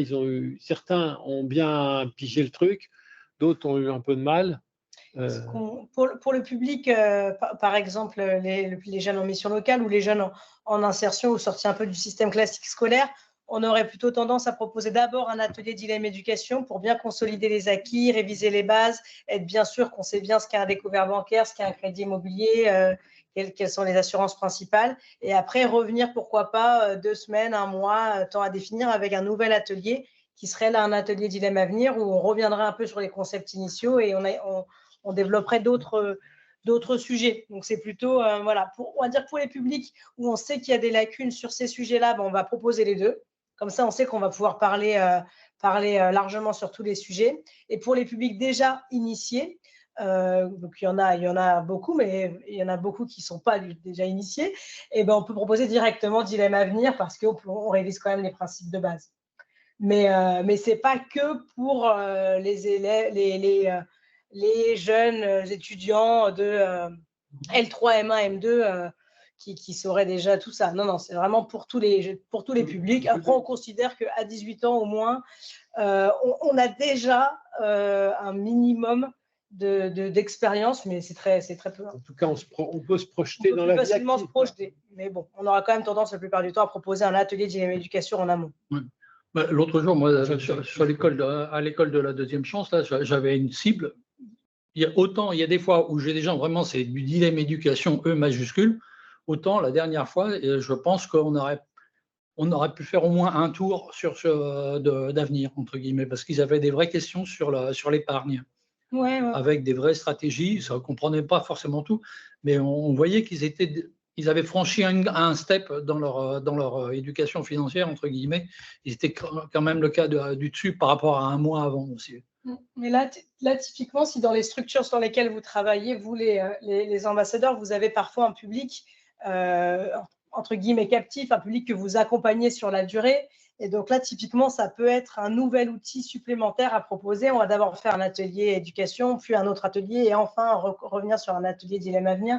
certains ont bien pigé le truc, d'autres ont eu un peu de mal. Pour le public, par exemple, les jeunes en mission locale ou les jeunes en insertion ou sortis un peu du système classique scolaire, on aurait plutôt tendance à proposer d'abord un atelier dilemme éducation pour bien consolider les acquis, réviser les bases, être bien sûr qu'on sait bien ce qu'est un découvert bancaire, ce qu'est un crédit immobilier, quelles sont les assurances principales, et après revenir, pourquoi pas, 2 semaines, 1 mois, temps à définir, avec un nouvel atelier qui serait là un atelier dilemme à venir où on reviendrait un peu sur les concepts initiaux et on développerait d'autres sujets. Donc, c'est plutôt, voilà, on va dire pour les publics où on sait qu'il y a des lacunes sur ces sujets-là, ben, on va proposer les deux. Comme ça, on sait qu'on va pouvoir parler largement sur tous les sujets. Et pour les publics déjà initiés, donc il y en a beaucoup, mais il y en a beaucoup qui ne sont pas déjà initiés, et ben on peut proposer directement Dilemme à venir parce qu'on révise quand même les principes de base. Mais ce n'est pas que pour les élèves, les jeunes étudiants de L3, M1, M2 qui sauraient déjà tout ça. Non, non, c'est vraiment pour tous les publics. Après, on considère qu'à 18 ans au moins, on a déjà un minimum d'expérience, mais c'est très peu. En tout cas, on peut se projeter dans la vie active. Facilement se projeter. Mais bon, on aura quand même tendance la plupart du temps à proposer un atelier dilemme éducation en amont. Oui. L'autre jour, moi, à l'école de la deuxième chance, là, j'avais une cible. Il y a des fois où j'ai des gens, vraiment, c'est du dilemme éducation, E majuscule. Autant, la dernière fois, je pense qu'on aurait pu faire au moins un tour sur d'avenir, entre guillemets, parce qu'ils avaient des vraies questions sur l'épargne. Ouais. Avec des vraies stratégies. Ça ne comprenait pas forcément tout, mais on voyait qu'ils avaient franchi un step dans leur éducation financière, entre guillemets. Ils étaient quand même le cas du dessus par rapport à un mois avant aussi. Mais là, typiquement, si dans les structures sur lesquelles vous travaillez, vous, les ambassadeurs, vous avez parfois un public, entre guillemets, captif, un public que vous accompagnez sur la durée. Et donc là, typiquement, ça peut être un nouvel outil supplémentaire à proposer. On va d'abord faire un atelier éducation, puis un autre atelier, et enfin revenir sur un atelier dilemme à venir.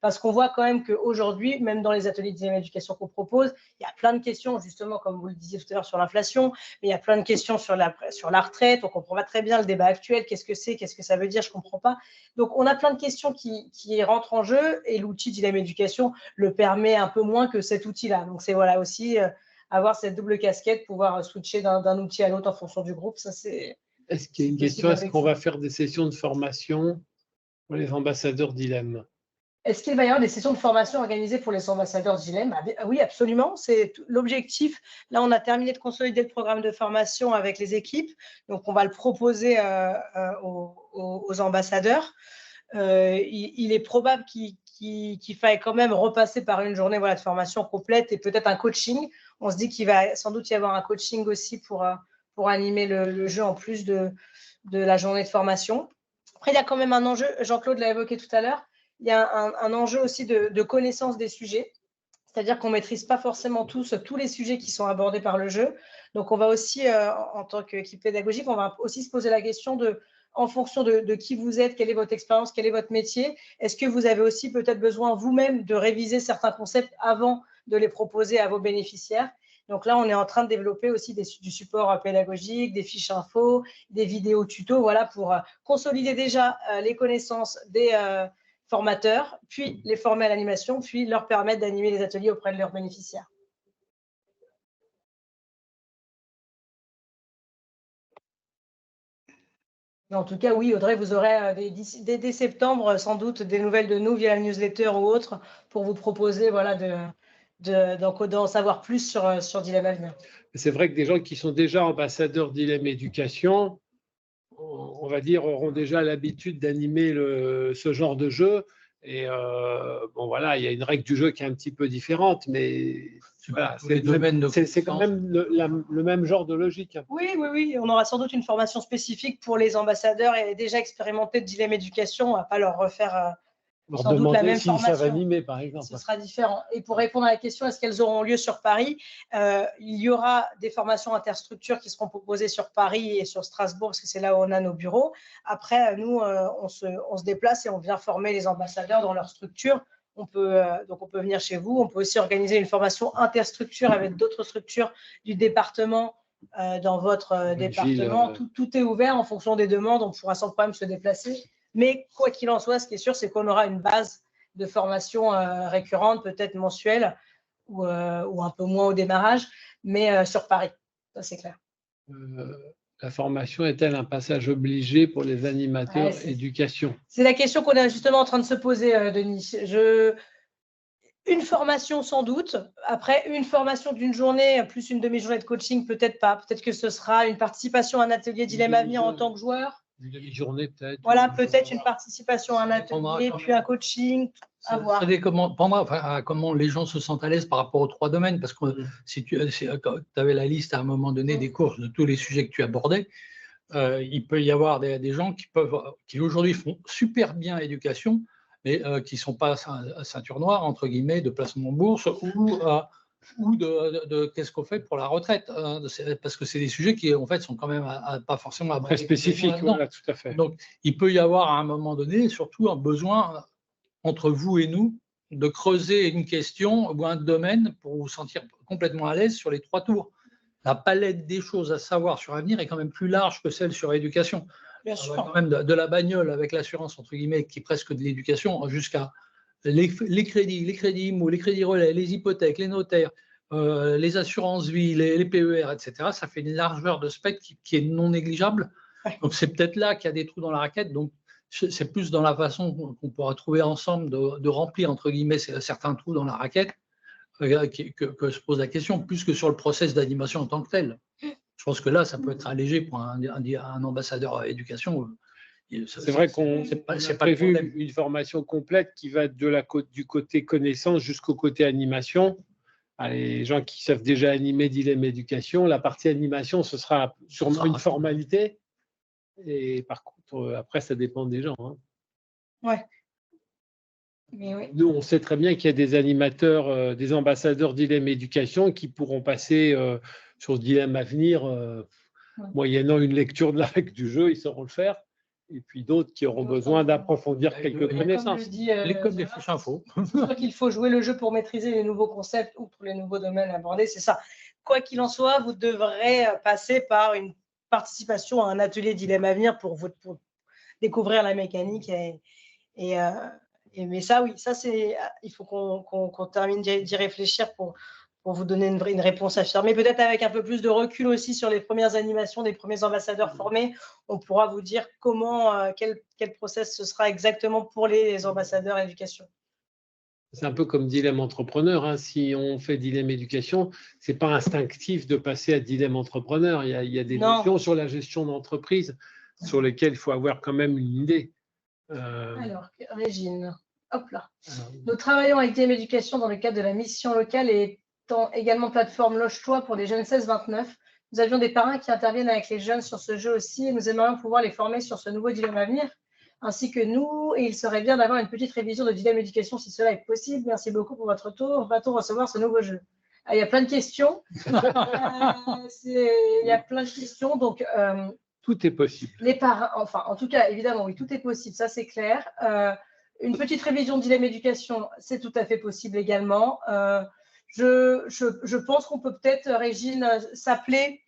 Parce qu'on voit quand même qu'aujourd'hui, même dans les ateliers de dilemme éducation qu'on propose, il y a plein de questions, justement, comme vous le disiez tout à l'heure, sur l'inflation, mais il y a plein de questions sur la retraite. On ne comprend pas très bien le débat actuel. Qu'est-ce que c'est? Qu'est-ce que ça veut dire? Je ne comprends pas. Donc, on a plein de questions qui rentrent en jeu, et l'outil dilemme éducation le permet un peu moins que cet outil-là. Donc, c'est voilà aussi avoir cette double casquette, pouvoir switcher d'un outil à l'autre en fonction du groupe. Ça, c'est. Est-ce qu'il y a une question? Est-ce qu'on va faire des sessions de formation pour les ambassadeurs dilemme? Est-ce qu'il va y avoir des sessions de formation organisées pour les ambassadeurs dilemme? Oui, absolument. C'est l'objectif. Là, on a terminé de consolider le programme de formation avec les équipes. Donc, on va le proposer aux ambassadeurs. Il est probable qu'il faille quand même repasser par une journée de formation complète et peut-être un coaching. On se dit qu'il va sans doute y avoir un coaching aussi pour animer le jeu en plus de la journée de formation. Après, il y a quand même un enjeu, Jean-Claude l'a évoqué tout à l'heure, il y a un enjeu aussi de connaissance des sujets. C'est-à-dire qu'on ne maîtrise pas forcément tous les sujets qui sont abordés par le jeu. Donc, on va aussi, en tant qu'équipe pédagogique, on va aussi se poser la question en fonction de qui vous êtes, quelle est votre expérience, quel est votre métier, est-ce que vous avez aussi peut-être besoin vous-même de réviser certains concepts avant de les proposer à vos bénéficiaires? Donc là, on est en train de développer aussi du support pédagogique, des fiches infos, des vidéos tutos, voilà, pour consolider déjà les connaissances des formateurs, puis les former à l'animation, puis leur permettre d'animer les ateliers auprès de leurs bénéficiaires. Mais en tout cas, oui, Audrey, vous aurez dès septembre, sans doute, des nouvelles de nous via la newsletter ou autre pour vous proposer voilà, d'en savoir plus sur Dilemme à venir. C'est vrai que des gens qui sont déjà ambassadeurs Dilemme Éducation, on va dire, auront déjà l'habitude d'animer ce genre de jeu. Et bon, voilà, il y a une règle du jeu qui est un petit peu différente, mais voilà, c'est quand même le même genre de logique. Oui, oui, oui. On aura sans doute une formation spécifique pour les ambassadeurs et déjà expérimentés de Dilemme Éducation. On ne va pas leur refaire leur sans doute la même s'ils savent formation. animer, par exemple. Ce sera différent. Et pour répondre à la question, est-ce qu'elles auront lieu sur Paris, il y aura des formations interstructures qui seront proposées sur Paris et sur Strasbourg, parce que c'est là où on a nos bureaux. Après, nous, on se déplace et on vient former les ambassadeurs dans leur structure. Donc, on peut venir chez vous. On peut aussi organiser une formation interstructure avec d'autres structures du département dans votre département. Tout est ouvert en fonction des demandes. On pourra sans problème se déplacer. Mais quoi qu'il en soit, ce qui est sûr, c'est qu'on aura une base de formation récurrente, peut-être mensuelle ou un peu moins au démarrage, mais sur Paris, ça c'est clair. La formation est-elle un passage obligé pour les animateurs éducation? C'est la question qu'on est justement en train de se poser, Denis. Une formation sans doute. Après, une formation d'une journée plus une demi-journée de coaching, peut-être pas. Peut-être que ce sera une participation à un atelier Dilemme à venir en tant que joueur. Une demi-journée peut-être. Voilà, peut-être une partisipation à un atelier, puis un coaching, à voir. Ça dépend comment les gens se sentent à l'aise par rapport aux 3 domaines, parce que si tu avais la liste à un moment donné des courses de tous les sujets que tu abordais, il peut y avoir des gens qui aujourd'hui font super bien éducation, mais qui ne sont pas ceinture noire, entre guillemets, de placement en bourse ou de qu'est-ce qu'on fait pour la retraite, parce que c'est des sujets qui en fait sont quand même pas forcément très spécifiques. Voilà, tout à fait. Donc il peut y avoir à un moment donné surtout un besoin entre vous et nous de creuser une question ou un domaine pour vous sentir complètement à l'aise sur les 3 tours. La palette des choses à savoir sur l'avenir est quand même plus large que celle sur l'éducation. Bien sûr. Quand même de la bagnole avec l'assurance entre guillemets qui est presque de l'éducation jusqu'à les crédits, les crédits IMO, les crédits relais, les hypothèques, les notaires, les assurances vie, les PER, etc. Ça fait une largeur de spectre qui est non négligeable. Donc c'est peut-être là qu'il y a des trous dans la raquette. Donc c'est plus dans la façon qu'on pourra trouver ensemble de remplir entre guillemets certains trous dans la raquette que se pose la question, plus que sur le process d'animation en tant que tel. Je pense que là, ça peut être allégé pour un ambassadeur éducation. C'est vrai qu'on a prévu une formation complète qui va du côté connaissance jusqu'au côté animation. Les gens qui savent déjà animer Dilemme Éducation, la partie animation, ce sera sûrement une formalité. Et par contre, après, ça dépend des gens. Hein. Ouais. Mais oui. Nous, on sait très bien qu'il y a des animateurs, des ambassadeurs Dilemme Éducation qui pourront passer sur Dilemme à venir, moyennant une lecture de la règle du jeu, ils sauront le faire. Et puis d'autres qui auront besoin d'approfondir quelques connaissances. Comme des fiches infos. Je crois qu'il faut jouer le jeu pour maîtriser les nouveaux concepts ou pour les nouveaux domaines abordés, c'est ça. Quoi qu'il en soit, vous devrez passer par une participation à un atelier Dilemme à venir pour découvrir la mécanique. Mais ça, oui, ça c'est. Il faut qu'on termine d'y réfléchir pour vous donner une réponse affirmée. Peut-être avec un peu plus de recul aussi sur les premières animations des premiers ambassadeurs formés, on pourra vous dire quel process ce sera exactement pour les ambassadeurs éducation. C'est un peu comme Dilemme Entrepreneur. Hein. Si on fait Dilemme Éducation, ce n'est pas instinctif de passer à Dilemme Entrepreneur. Il y a des notions sur la gestion d'entreprise sur lesquelles il faut avoir quand même une idée. Alors, Régine, hop là. Nous travaillons avec Dilemme Éducation dans le cadre de la mission locale et également plateforme Loge-toi pour les jeunes 16-29. Nous avions des parrains qui interviennent avec les jeunes sur ce jeu aussi et nous aimerions pouvoir les former sur ce nouveau dilemme à venir, ainsi que nous. Et il serait bien d'avoir une petite révision de Dilemme Éducation si cela est possible. Merci beaucoup pour votre tour. Va-t-on recevoir ce nouveau jeu? Il y a plein de questions. Il y a plein de questions. Donc, tout est possible. Les parrains, enfin, en tout cas, évidemment, oui, tout est possible. Ça, c'est clair. Une petite révision de Dilemme Éducation, c'est tout à fait possible également. Je pense qu'on peut peut-être, Régine, s'appeler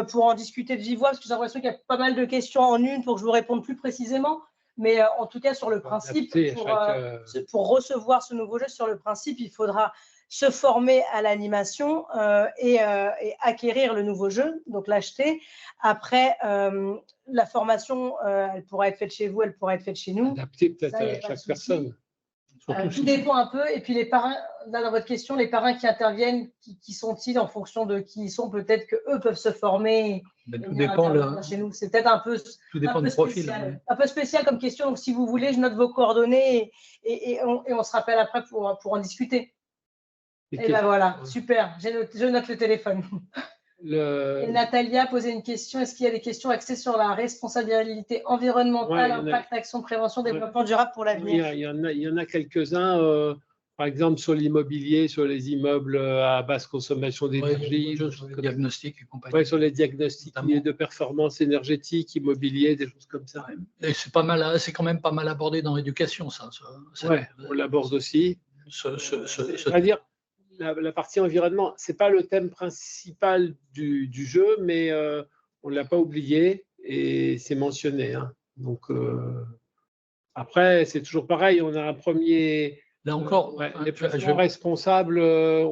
pour en discuter de vive voix, parce que j'ai l'impression qu'il y a pas mal de questions en une pour que je vous réponde plus précisément. Mais en tout cas, sur le principe, pour recevoir ce nouveau jeu, sur le principe, il faudra se former à l'animation et acquérir le nouveau jeu, donc l'acheter. Après, la formation, elle pourra être faite chez vous, elle pourra être faite chez nous. Adapté peut-être à chaque personne. Tout dépend un peu. Et puis les parrains, là dans votre question, les parrains qui interviennent, qui sont-ils en fonction de qui ils sont? Peut-être qu'eux peuvent se former. Tout dépend chez nous. C'est peut-être un peu, du profil. Spécial. Un peu spécial comme question. Donc si vous voulez, je note vos coordonnées et on se rappelle après pour en discuter. Et ben voilà, super. Je note le téléphone. Et Natalia posait une question. Est-ce qu'il y a des questions axées sur la responsabilité environnementale, impact, action, prévention, développement durable pour l'avenir? Il y en a quelques-uns, par exemple sur l'immobilier, sur les immeubles à basse consommation d'énergie. Sur les diagnostics et compagnie. Sur les diagnostics de performance énergétique, immobilier, des choses comme ça. Et c'est quand même pas mal abordé dans l'éducation, ça. On l'aborde aussi. C'est-à-dire, la partie environnement, ce n'est pas le thème principal du jeu, mais on ne l'a pas oublié et c'est mentionné. Hein. Donc, après, c'est toujours pareil, on a un premier… Là encore, les placements responsables…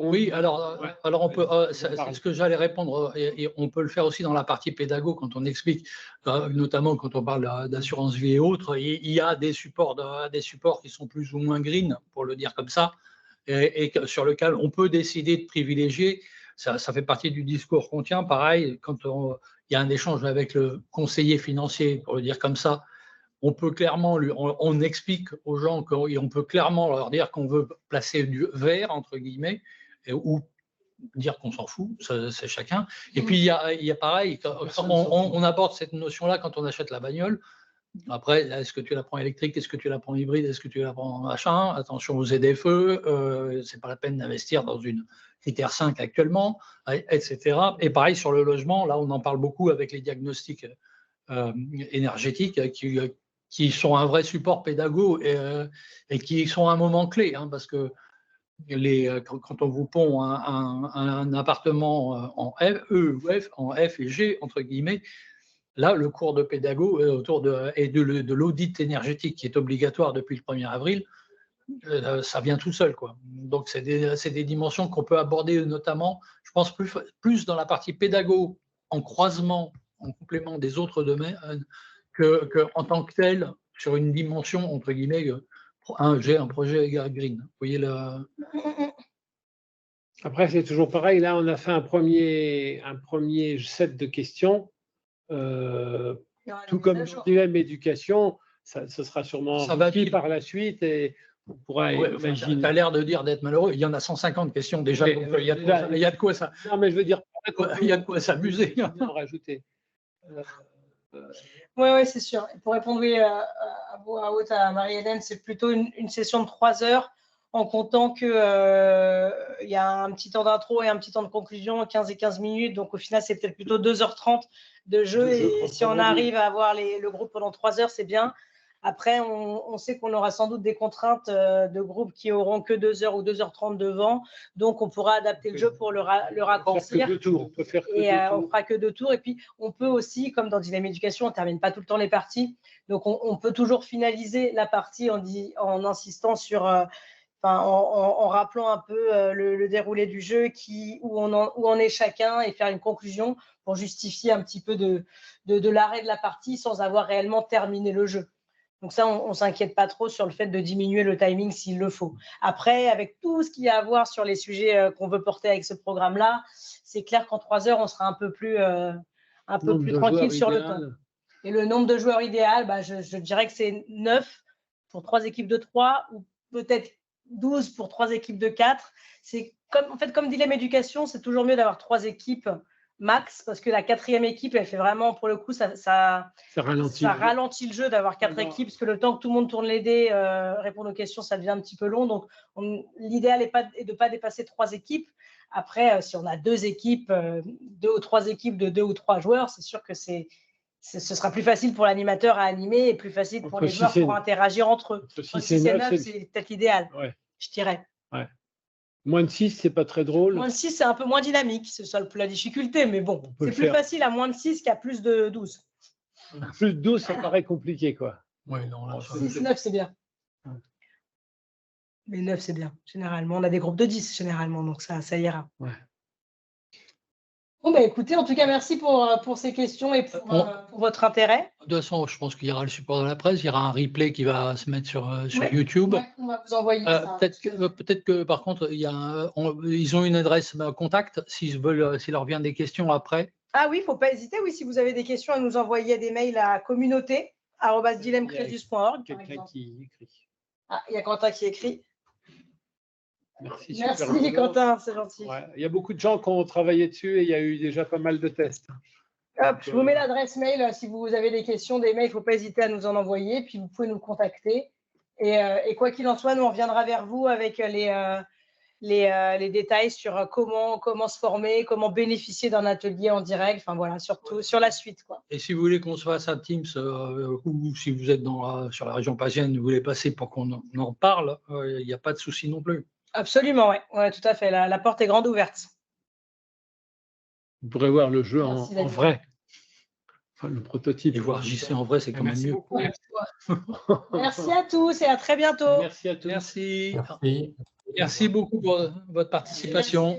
oui, alors on peut… c'est ce que j'allais répondre, et on peut le faire aussi dans la partie pédago, quand on explique, notamment quand on parle d'assurance vie et autres, il y a des supports qui sont plus ou moins green, pour le dire comme ça, et sur lequel on peut décider de privilégier. Ça fait partie du discours qu'on tient. Pareil, quand il y a un échange avec le conseiller financier, pour le dire comme ça, on peut clairement, on explique aux gens qu'on peut clairement leur dire qu'on veut placer du vert, entre guillemets, ou dire qu'on s'en fout, c'est chacun. Et puis, il y a pareil, on aborde cette notion-là quand on achète la bagnole. Après, est-ce que tu la prends électrique, est-ce que tu la prends hybride, est-ce que tu la prends machin? Attention aux ZFE, c'est pas la peine d'investir dans une critère 5 actuellement, etc. Et pareil sur le logement, là on en parle beaucoup avec les diagnostics énergétiques qui sont un vrai support pédago et qui sont un moment clé, hein, parce que quand on vous pond un appartement en F et G, entre guillemets, là, le cours de pédago autour de l'audit énergétique qui est obligatoire depuis le 1er avril, ça vient tout seul, quoi. Donc, c'est des dimensions qu'on peut aborder notamment, je pense, plus dans la partie pédago, en croisement, en complément des autres domaines, qu'en tant que tel, sur une dimension, entre guillemets, j'ai un projet green. Vous voyez Après, c'est toujours pareil. Là, on a fait un premier set de questions. Tout comme le dilemme éducation, ça sera sûrement enrichi par la suite et on pourra imaginer. Tu as l'air de dire d'être malheureux. Il y en a 150 questions déjà. Donc il y a de quoi ça. Non, mais je veux dire, il y a de quoi s'amuser. Rajouter. Oui, c'est sûr. Pour répondre à Marie-Hélène, c'est plutôt une session de 3 heures en comptant qu'il y a un petit temps d'intro et un petit temps de conclusion, 15 et 15 minutes. Donc, au final, c'est peut-être plutôt 2h30 de jeu. Et si on arrive à avoir le groupe pendant 3 heures, c'est bien. Après, on sait qu'on aura sans doute des contraintes de groupes qui auront que 2 heures ou 2h30 devant. Donc, on pourra adapter le jeu pour le raccourcir. On peut faire que 2 tours. On fera que 2 tours. Et puis, on peut aussi, comme dans Dilemme Éducation, on ne termine pas tout le temps les parties. Donc, on peut toujours finaliser la partie en insistant sur… en rappelant un peu le déroulé du jeu, où on est chacun, et faire une conclusion pour justifier un petit peu de l'arrêt de la partie sans avoir réellement terminé le jeu. Donc ça, on ne s'inquiète pas trop sur le fait de diminuer le timing s'il le faut. Après, avec tout ce qu'il y a à voir sur les sujets qu'on veut porter avec ce programme-là, c'est clair qu'en 3 heures, on sera un peu plus tranquille sur le temps. Et le nombre de joueurs idéal, je dirais que c'est 9 pour 3 équipes de 3 ou peut-être 12 pour 3 équipes de 4. C'est comme Dilemme Éducation, c'est toujours mieux d'avoir 3 équipes max, parce que la 4e équipe, elle fait vraiment, pour le coup, ça ralentit le jeu d'avoir 4 équipes, parce que le temps que tout le monde tourne les dés, répondre aux questions, ça devient un petit peu long. Donc, l'idéal est de ne pas dépasser 3 équipes. Après, si on a 2 équipes, 2 ou 3 équipes de 2 ou 3 joueurs, c'est sûr que ce sera plus facile pour l'animateur à animer et plus facile pour les joueurs pour interagir entre eux. 6 et 9, c'est peut-être l'idéal, je dirais. Ouais. Moins de 6, c'est pas très drôle. Moins de 6, c'est un peu moins dynamique. C'est ça la difficulté, mais bon, c'est plus facile à moins de 6 qu'à plus de 12. Plus de 12, ça paraît compliqué, quoi. Ouais, non, 6, 9, c'est bien. Mais 9, c'est bien. Généralement, on a des groupes de 10, généralement, donc ça ira. Ouais. Bon, bah, écoutez, en tout cas, merci pour ces questions et pour votre intérêt. De toute façon, je pense qu'il y aura le support de la presse, il y aura un replay qui va se mettre sur Ouais. YouTube. Ouais, on va vous envoyer ça. Peut-être que par contre, ils ont une adresse contact s'ils veulent, s'il leur vient des questions après. Ah oui, il ne faut pas hésiter. Oui, si vous avez des questions, à nous envoyer des mails à communauté@dilemcresus.org. Quelqu'un qui écrit. Ah, il y a Quentin qui écrit. Merci, Merci super. Quentin, c'est gentil. Ouais. Il y a beaucoup de gens qui ont travaillé dessus et il y a eu déjà pas mal de tests. Hop, je vous mets l'adresse mail. Si vous avez des questions, des mails, il ne faut pas hésiter à nous en envoyer. Puis vous pouvez nous contacter. Et quoi qu'il en soit, nous, on reviendra vers vous avec les détails sur comment se former, comment bénéficier d'un atelier en direct. Enfin voilà, surtout sur la suite, quoi. Et si vous voulez qu'on se fasse un Teams ou si vous êtes sur la région parisienne, vous voulez passer pour qu'on en parle, il n'y a pas de souci non plus. Absolument, oui. Ouais, tout à fait. La porte est grande ouverte. Vous pourrez voir le jeu en Merci, David. vrai. Enfin, le prototype. Et voir JC en vrai, c'est quand même Merci mieux. beaucoup. Merci à tous et à très bientôt. Merci à tous. Merci. Merci. Merci beaucoup pour votre participation.